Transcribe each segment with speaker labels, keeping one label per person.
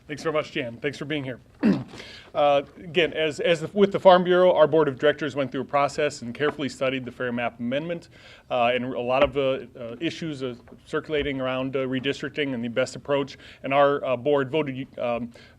Speaker 1: Thanks very much, Jan. Thanks for being here. Again, with the Farm Bureau, our board of directors went through a process and carefully studied the Fair Map Amendment and a lot of issues circulating around redistricting and the best approach. And our board voted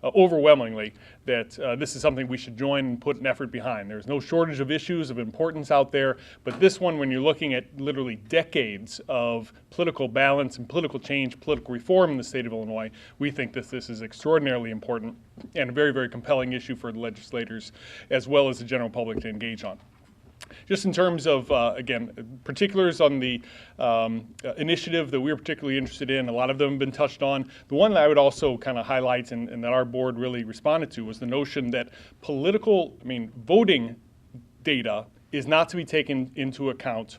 Speaker 1: overwhelmingly that this is something we should join and put an effort behind. There's no shortage of issues of importance out there, but this one, when you're looking at literally decades of political balance and political change, political reform in the state of Illinois, we think that this is extraordinarily important and a very, very compelling issue for the legislators as well as the general public to engage on. Just in terms of, again, particulars on the initiative that we're particularly interested in, a lot of them have been touched on. The one that I would also kind of highlight and that our board really responded to was the notion that voting data is not to be taken into account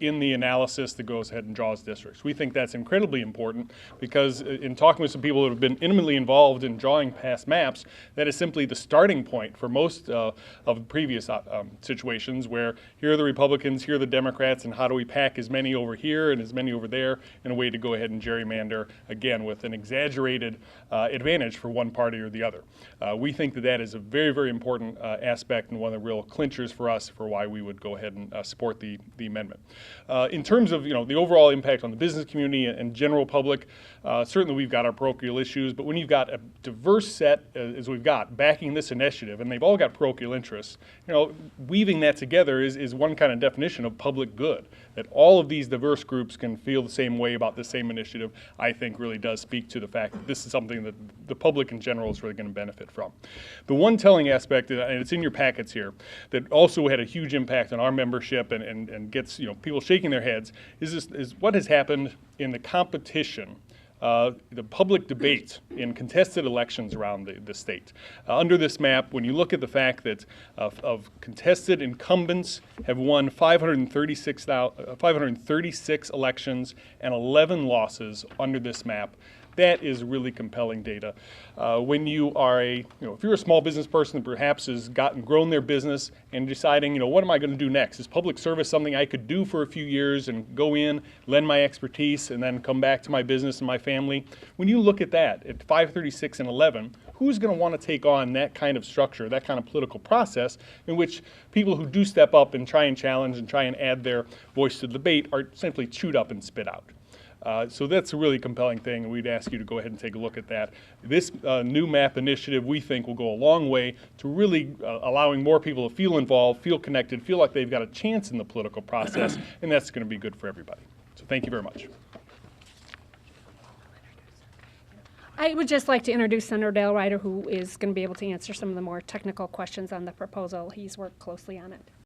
Speaker 1: in the analysis that goes ahead and draws districts. We think that's incredibly important because in talking with some people that have been intimately involved in drawing past maps, that is simply the starting point for most of previous situations where here are the Republicans, here are the Democrats, and how do we pack as many over here and as many over there in a way to go ahead and gerrymander, again, with an exaggerated advantage for one party or the other. We think that that is a very, very important aspect and one of the real clinchers for us for why we would go ahead and support the amendment. In terms of the overall impact on the business community and general public, certainly we've got our parochial issues, but when you've got a diverse set as we've got backing this initiative, and they've all got parochial interests, weaving that together is one kind of definition of public good. That all of these diverse groups can feel the same way about the same initiative, I think really does speak to the fact that this is something that the public in general is really going to benefit from. The one telling aspect, and it's in your packets here, that also had a huge impact on our membership and gets people shaking their heads is what has happened in the competition, the public debate in contested elections around the state. Under this map, when you look at the fact that of contested incumbents have won 536 elections and 11 losses under this map, that is really compelling data. When you are if you're a small business person that perhaps has grown their business and deciding, what am I going to do next? Is public service something I could do for a few years and go in, lend my expertise, and then come back to my business and my family? When you look at that, at 536 and 11, who's going to want to take on that kind of structure, that kind of political process in which people who do step up and try and challenge and try and add their voice to the debate are simply chewed up and spit out? So that's a really compelling thing, and we'd ask you to go ahead and take a look at that. This new map initiative, we think, will go a long way to really allowing more people to feel involved, feel connected, feel like they've got a chance in the political process, and that's going to be good for everybody. So thank you very much.
Speaker 2: I would just like to introduce Senator Dale Ryder, who is going to be able to answer some of the more technical questions on the proposal. He's worked closely on it.